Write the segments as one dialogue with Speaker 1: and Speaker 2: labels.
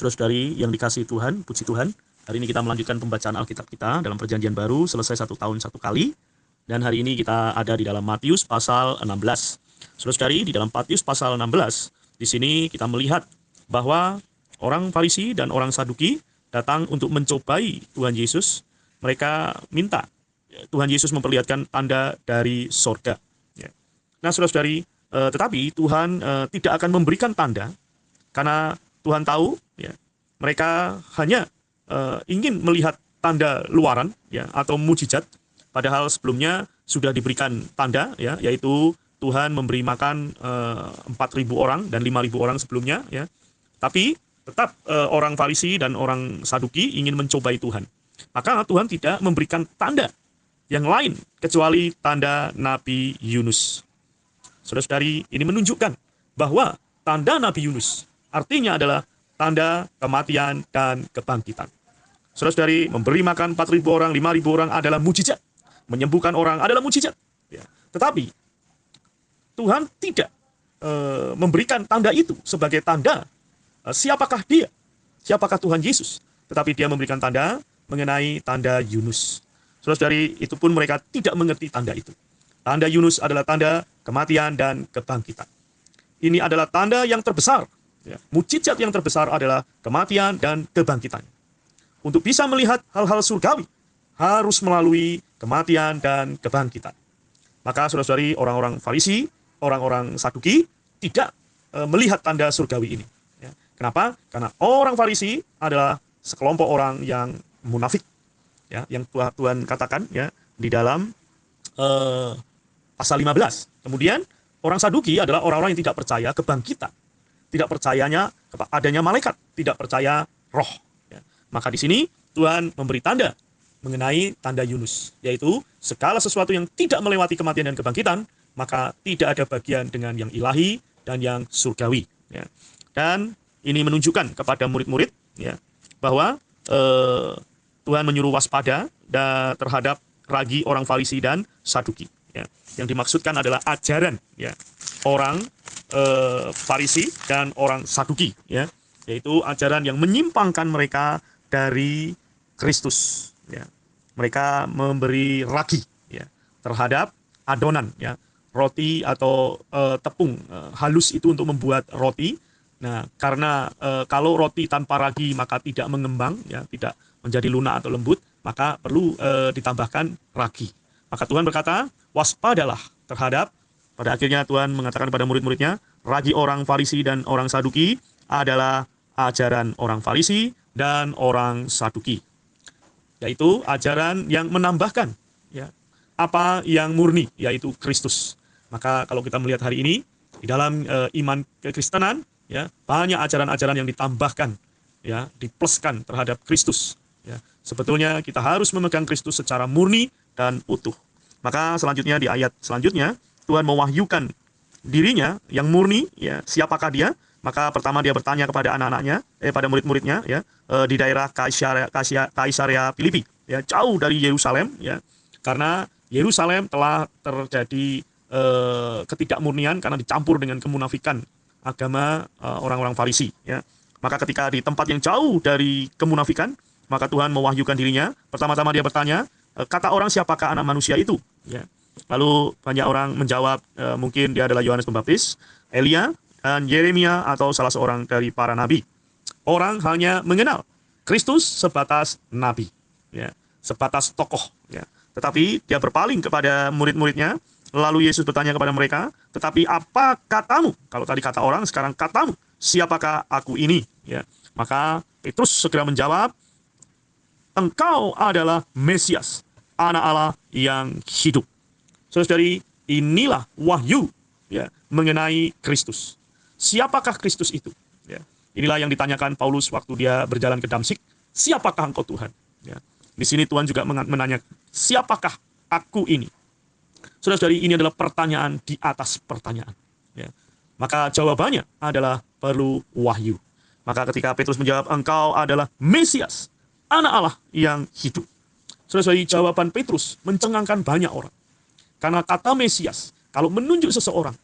Speaker 1: Saudara-saudari yang dikasihi Tuhan, puji Tuhan. Hari ini kita melanjutkan pembacaan Alkitab kita dalam Perjanjian Baru, selesai 1 tahun 1 kali. Dan hari ini kita ada di dalam Matius pasal 16. Saudara-saudari, di dalam Matius pasal 16, di sini kita melihat bahwa orang Farisi dan orang Saduki datang untuk mencobai Tuhan Yesus. Mereka minta Tuhan Yesus memperlihatkan tanda dari sorga. Nah, saudara-saudari, tetapi Tuhan tidak akan memberikan tanda, karena Tuhan tahu mereka hanya ingin melihat tanda luaran atau mujizat, padahal sebelumnya sudah diberikan tanda, yaitu Tuhan memberi makan 4.000 orang dan 5.000 orang sebelumnya. Tapi tetap orang Farisi dan orang Saduki ingin mencobai Tuhan. Maka Tuhan tidak memberikan tanda yang lain kecuali tanda Nabi Yunus. Saudara-saudari, ini menunjukkan bahwa tanda Nabi Yunus artinya adalah tanda kematian dan kebangkitan. Saudara-saudari, memberi makan 4.000 orang, 5.000 orang adalah mujizat. Menyembuhkan orang adalah mujizat. Tetapi Tuhan tidak memberikan tanda itu sebagai tanda siapakah dia, siapakah Tuhan Yesus. Tetapi dia memberikan tanda mengenai tanda Yunus. Saudara-saudari, itu pun mereka tidak mengerti tanda itu. Tanda Yunus adalah tanda kematian dan kebangkitan. Ini adalah tanda yang terbesar. Mujizat yang terbesar adalah kematian dan kebangkitan. Untuk bisa melihat hal-hal surgawi, harus melalui kematian dan kebangkitan. Maka saudara-saudari, orang-orang Farisi, orang-orang Saduki tidak melihat tanda surgawi ini. Kenapa? Karena orang Farisi adalah sekelompok orang yang munafik. Yang Tuhan katakan di dalam pasal 15. Kemudian orang Saduki adalah orang-orang yang tidak percaya kebangkitan, tidak percayanya adanya malaikat, tidak percaya roh. Maka di sini Tuhan memberi tanda mengenai tanda Yunus, yaitu segala sesuatu yang tidak melewati kematian dan kebangkitan, maka tidak ada bagian dengan yang ilahi dan yang surgawi. Dan ini menunjukkan kepada murid-murid bahwa Tuhan menyuruh waspada terhadap ragi orang Farisi dan Saduki. Yang dimaksudkan adalah ajaran orang Farisi dan orang Saduki, yaitu ajaran yang menyimpangkan mereka dari Kristus. Mereka memberi ragi terhadap adonan, roti atau tepung halus itu untuk membuat roti. Nah, karena kalau roti tanpa ragi maka tidak mengembang, tidak menjadi lunak atau lembut, maka perlu ditambahkan ragi. Maka Tuhan berkata, waspadalah terhadap, pada akhirnya Tuhan mengatakan kepada murid-muridnya, ragi orang Farisi dan orang Saduki adalah ajaran orang Farisi dan orang Saduki. Yaitu ajaran yang menambahkan apa yang murni, yaitu Kristus. Maka kalau kita melihat hari ini, di dalam iman kekristenan, banyak ajaran-ajaran yang ditambahkan, dipluskan terhadap Kristus. Sebetulnya kita harus memegang Kristus secara murni dan utuh. Maka selanjutnya di ayat selanjutnya Tuhan mewahyukan dirinya yang murni, siapakah dia? Maka pertama dia bertanya kepada anak-anaknya, pada murid-muridnya, di daerah Kaisarea Filipi, jauh dari Yerusalem, karena Yerusalem telah terjadi ketidakmurnian karena dicampur dengan kemunafikan agama orang-orang Farisi. Maka ketika di tempat yang jauh dari kemunafikan, maka Tuhan mewahyukan dirinya. Pertama-tama dia bertanya, kata orang siapakah anak manusia itu? Lalu banyak orang menjawab, mungkin dia adalah Yohanes Pembaptis, Elia, dan Yeremia atau salah seorang dari para nabi. Orang hanya mengenal Kristus sebatas nabi, sebatas tokoh. Tetapi dia berpaling kepada murid-muridnya. Lalu Yesus bertanya kepada mereka, tetapi apa katamu? Kalau tadi kata orang, sekarang katamu, siapakah aku ini? Maka Petrus segera menjawab, engkau adalah Mesias, anak Allah yang hidup. Saudari, inilah wahyu mengenai Kristus. Siapakah Kristus itu? Inilah yang ditanyakan Paulus waktu dia berjalan ke Damsik. Siapakah engkau Tuhan? Di sini Tuhan juga menanya, siapakah aku ini? Saudara-saudari, ini adalah pertanyaan di atas pertanyaan. Maka jawabannya adalah perlu wahyu. Maka ketika Petrus menjawab, engkau adalah Mesias, anak Allah yang hidup. Saudara-saudari, jawaban Petrus mencengangkan banyak orang. Karena kata Mesias, kalau menunjuk seseorang,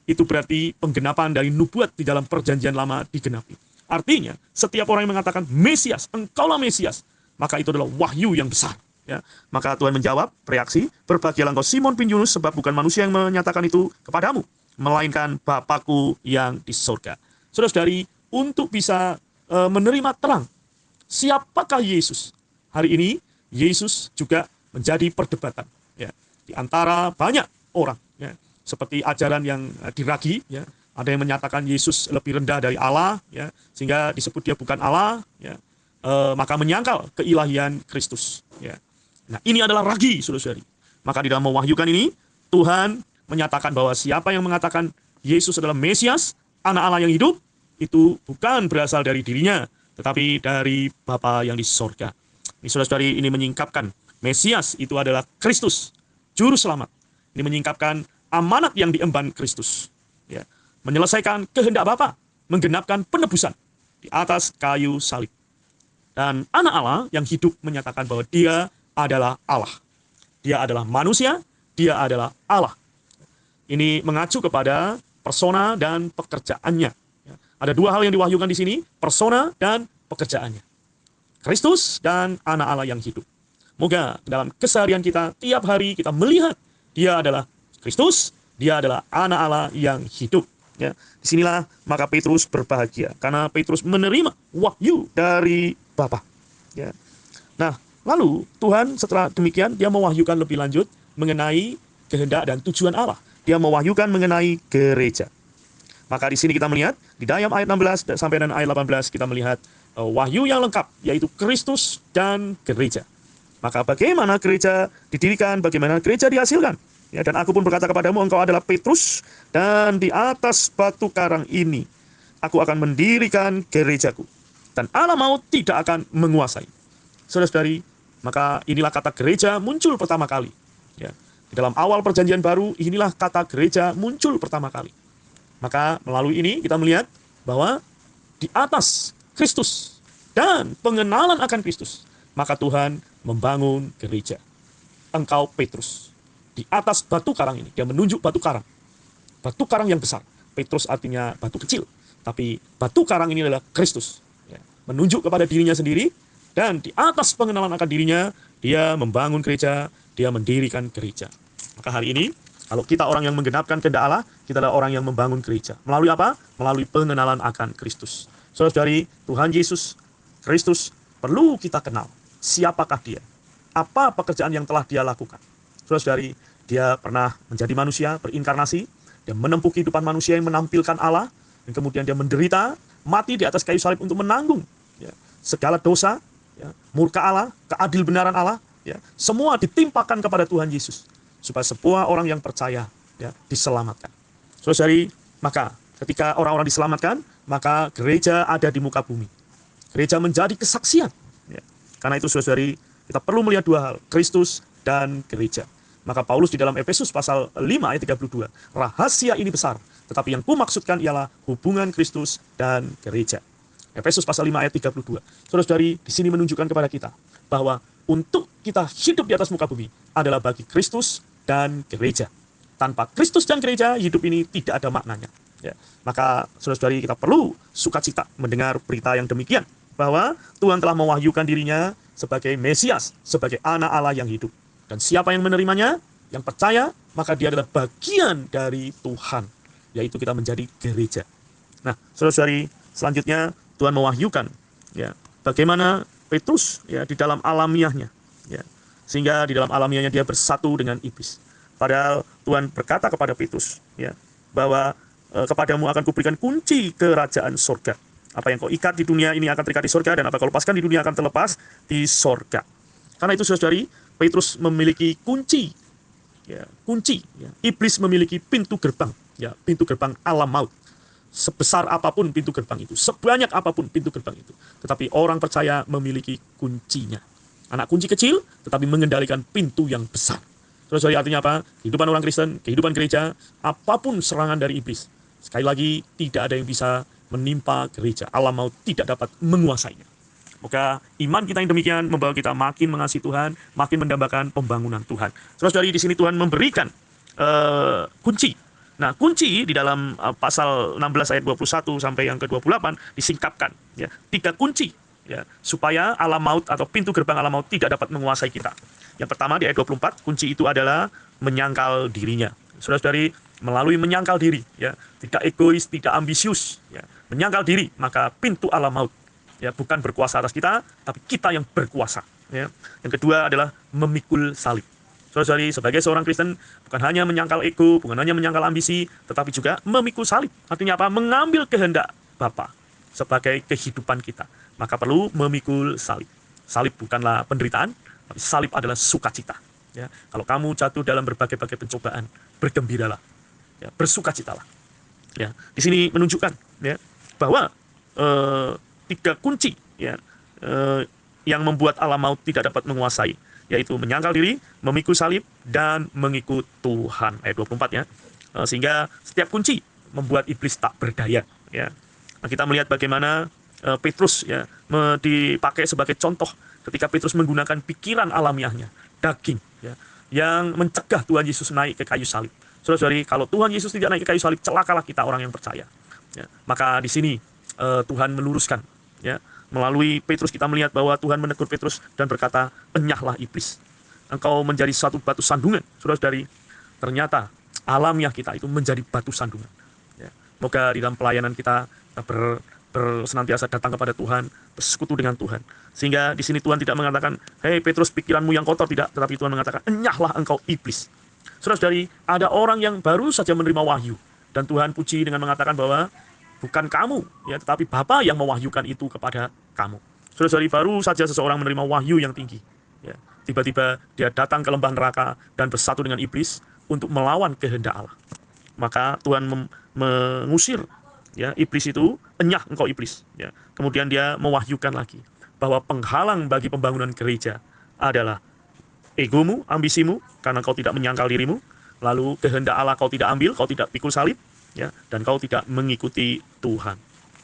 Speaker 1: itu berarti penggenapan dari nubuat di dalam perjanjian lama digenapi. Artinya, setiap orang yang mengatakan Mesias, engkaulah Mesias, maka itu adalah wahyu yang besar. Ya, maka Tuhan menjawab, reaksi, berbahagialah engkau Simon bin Yunus, sebab bukan manusia yang menyatakan itu kepadamu, melainkan Bapakku yang di surga. Saudara-saudari, untuk bisa menerima terang, siapakah Yesus? Hari ini, Yesus juga menjadi perdebatan. Ya, di antara banyak orang, ya, seperti ajaran yang diragi, ya, ada yang menyatakan Yesus lebih rendah dari Allah, ya, sehingga disebut dia bukan Allah, ya, maka menyangkal keilahian Kristus. Ya. Nah, ini adalah ragi, saudara-saudari. Maka di dalam mewahyukan ini, Tuhan menyatakan bahwa siapa yang mengatakan Yesus adalah Mesias, anak Allah yang hidup, itu bukan berasal dari dirinya, tetapi dari Bapa yang di sorga. Ini saudara-saudari, ini menyingkapkan Mesias itu adalah Kristus, Juru Selamat. Ini menyingkapkan amanat yang diemban Kristus. Ya. Menyelesaikan kehendak Bapa, menggenapkan penebusan di atas kayu salib. Dan anak Allah yang hidup menyatakan bahwa dia adalah Allah. Dia adalah manusia, dia adalah Allah. Ini mengacu kepada persona dan pekerjaannya. Ya. Ada dua hal yang diwahyukan di sini, persona dan pekerjaannya. Kristus dan anak Allah yang hidup. Moga dalam keseharian kita, tiap hari kita melihat dia adalah Kristus, dia adalah anak Allah yang hidup. Ya. Disinilah maka Petrus berbahagia, karena Petrus menerima wahyu dari Bapa. Ya. Nah, lalu Tuhan setelah demikian, dia mewahyukan lebih lanjut mengenai kehendak dan tujuan Allah. Dia mewahyukan mengenai gereja. Maka di sini kita melihat, di dalam ayat 16 sampai dengan ayat 18, kita melihat wahyu yang lengkap, yaitu Kristus dan gereja. Maka bagaimana gereja didirikan, bagaimana gereja dihasilkan. Ya, dan aku pun berkata kepadamu, engkau adalah Petrus, dan di atas batu karang ini, aku akan mendirikan gerejaku. Dan Allah maut tidak akan menguasai. Saudara-saudari, maka inilah kata gereja muncul pertama kali. Ya, di dalam awal perjanjian baru, inilah kata gereja muncul pertama kali. Maka melalui ini kita melihat bahwa di atas Kristus dan pengenalan akan Kristus, maka Tuhan membangun gereja. Engkau Petrus. Di atas batu karang ini, dia menunjuk batu karang. Batu karang yang besar. Petrus artinya batu kecil. Tapi batu karang ini adalah Kristus. Ya, menunjuk kepada dirinya sendiri. Dan di atas pengenalan akan dirinya, dia membangun gereja, dia mendirikan gereja. Maka hari ini, kalau kita orang yang menggenapkan kehendak Allah, kita adalah orang yang membangun gereja. Melalui apa? Melalui pengenalan akan Kristus. Saudara-saudari, Tuhan Yesus Kristus perlu kita kenal. Siapakah dia? Apa pekerjaan yang telah dia lakukan? Saudara-saudari, dia pernah menjadi manusia, berinkarnasi, dia menempuh kehidupan manusia yang menampilkan Allah, dan kemudian dia menderita, mati di atas kayu salib untuk menanggung ya, segala dosa, ya, murka Allah, keadil benaran Allah, ya, semua ditimpakan kepada Tuhan Yesus, supaya sebuah orang yang percaya ya, diselamatkan. Saudara-saudari, maka ketika orang-orang diselamatkan, maka gereja ada di muka bumi. Gereja menjadi kesaksian. Ya. Karena itu saudara-saudari, kita perlu melihat dua hal, Kristus dan gereja. Maka Paulus di dalam Efesus pasal 5 ayat 32, rahasia ini besar, tetapi yang kumaksudkan ialah hubungan Kristus dan gereja. Efesus pasal 5 ayat 32. Saudara-saudari, di sini menunjukkan kepada kita bahwa untuk kita hidup di atas muka bumi adalah bagi Kristus dan gereja. Tanpa Kristus dan gereja, hidup ini tidak ada maknanya. Ya. Maka saudara-saudari, kita perlu sukacita mendengar berita yang demikian, bahwa Tuhan telah mewahyukan dirinya sebagai Mesias, sebagai anak Allah yang hidup. Dan siapa yang menerimanya, yang percaya, maka dia adalah bagian dari Tuhan, yaitu kita menjadi gereja. Nah, saudara-saudari, selanjutnya Tuhan mewahyukan ya, bagaimana Petrus ya, di dalam alamiahnya, ya, sehingga di dalam alamiahnya dia bersatu dengan iblis. Padahal Tuhan berkata kepada Petrus ya, bahwa kepadamu akan kuberikan kunci kerajaan sorga. Apa yang kau ikat di dunia ini akan terikat di sorga, dan apa yang kau lepaskan di dunia akan terlepas di sorga. Karena itu saudara-saudari, Petrus memiliki kunci, ya, kunci. Ya. Iblis memiliki pintu gerbang, ya, pintu gerbang alam maut. Sebesar apapun pintu gerbang itu, sebanyak apapun pintu gerbang itu, tetapi orang percaya memiliki kuncinya. Anak kunci kecil, tetapi mengendalikan pintu yang besar. Terus artinya apa? Kehidupan orang Kristen, kehidupan gereja, apapun serangan dari iblis, sekali lagi tidak ada yang bisa menimpa gereja. Alam maut tidak dapat menguasainya. Maka iman kita yang demikian membawa kita makin mengasihi Tuhan, makin mendambakan pembangunan Tuhan. Saudara-saudari, di sini Tuhan memberikan kunci Nah, kunci di dalam pasal 16 ayat 21 sampai yang ke-28 disingkapkan, ya. 3 kunci, ya, supaya alam maut atau pintu gerbang alam maut tidak dapat menguasai kita. Yang pertama di ayat 24, kunci itu adalah menyangkal dirinya. Saudara-saudari, melalui menyangkal diri, ya, tidak egois, tidak ambisius, ya, menyangkal diri, maka pintu alam maut, ya, bukan berkuasa atas kita, tapi kita yang berkuasa, ya. Yang kedua adalah memikul salib. Saudari, sebagai seorang Kristen, bukan hanya menyangkal ego, bukan hanya menyangkal ambisi, tetapi juga memikul salib. Artinya apa? Mengambil kehendak Bapa sebagai kehidupan kita. Maka perlu memikul salib. Salib bukanlah penderitaan, tapi salib adalah sukacita. Ya, kalau kamu jatuh dalam berbagai-bagai pencobaan, bergembiralah, ya, bersukacitalah. Ya, di sini menunjukkan, ya, bahwa 3 kunci, ya, yang membuat alam maut tidak dapat menguasai, yaitu menyangkal diri, memikul salib, dan mengikut Tuhan. Ayat 24, ya. Sehingga setiap kunci membuat iblis tak berdaya, ya. Nah, kita melihat bagaimana Petrus, ya, dipakai sebagai contoh ketika Petrus menggunakan pikiran alamiahnya, daging, ya, yang mencegah Tuhan Yesus naik ke kayu salib. Saudara-saudari, kalau Tuhan Yesus tidak naik ke kayu salib, celakalah kita orang yang percaya. Ya, maka di sini Tuhan meluruskan, ya, melalui Petrus kita melihat bahwa Tuhan menegur Petrus dan berkata, enyahlah iblis, engkau menjadi satu batu sandungan. Saudara-saudari, ternyata alamiah kita itu menjadi batu sandungan. Ya, semoga di dalam pelayanan kita senantiasa datang kepada Tuhan, bersekutu dengan Tuhan. Sehingga di sini Tuhan tidak mengatakan, hei Petrus, pikiranmu yang kotor, tidak. Tetapi Tuhan mengatakan, enyahlah engkau iblis. Saudara-saudari, ada orang yang baru saja menerima wahyu. Dan Tuhan puji dengan mengatakan bahwa bukan kamu, ya, tetapi Bapa yang mewahyukan itu kepada kamu. Saudara-saudari, baru saja seseorang menerima wahyu yang tinggi. Ya, tiba-tiba dia datang ke lembah neraka dan bersatu dengan iblis untuk melawan kehendak Allah. Maka Tuhan mengusir, ya, iblis itu, enyah engkau iblis. Ya. Kemudian dia mewahyukan lagi bahwa penghalang bagi pembangunan gereja adalah egomu, ambisimu, karena kau tidak menyangkal dirimu. Lalu kehendak Allah kau tidak ambil, kau tidak pikul salib, ya, dan kau tidak mengikuti Tuhan.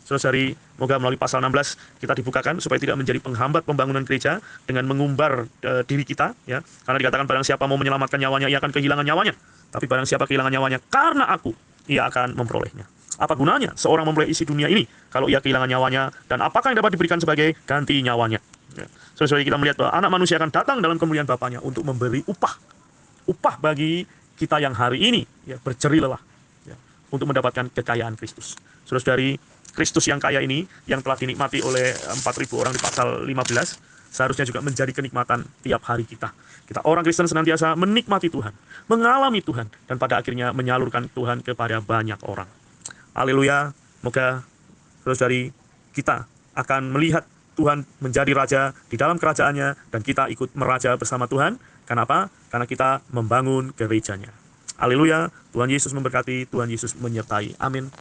Speaker 1: Saudara-saudari, moga melalui pasal 16 kita dibukakan supaya tidak menjadi penghambat pembangunan gereja dengan mengumbar diri kita, ya. Karena dikatakan barang siapa mau menyelamatkan nyawanya, ia akan kehilangan nyawanya. Tapi barang siapa kehilangan nyawanya karena aku, ia akan memperolehnya. Apa gunanya seorang memperoleh isi dunia ini kalau ia kehilangan nyawanya, dan apakah yang dapat diberikan sebagai ganti nyawanya? Ya. Saudara-saudari, kita melihat bahwa anak manusia akan datang dalam kemuliaan Bapaknya untuk memberi upah bagi kita yang hari ini, ya, berjerih lelah, ya, untuk mendapatkan kekayaan Kristus. Saudara-saudari, Kristus yang kaya ini, yang telah dinikmati oleh 4.000 orang di pasal 15, seharusnya juga menjadi kenikmatan tiap hari kita. Kita orang Kristen senantiasa menikmati Tuhan, mengalami Tuhan, dan pada akhirnya menyalurkan Tuhan kepada banyak orang. Haleluya. Moga saudara-saudari kita akan melihat Tuhan menjadi raja di dalam kerajaannya, dan kita ikut meraja bersama Tuhan. Kenapa? Karena kita membangun gerejanya. Haleluya. Tuhan Yesus memberkati, Tuhan Yesus menyertai. Amin.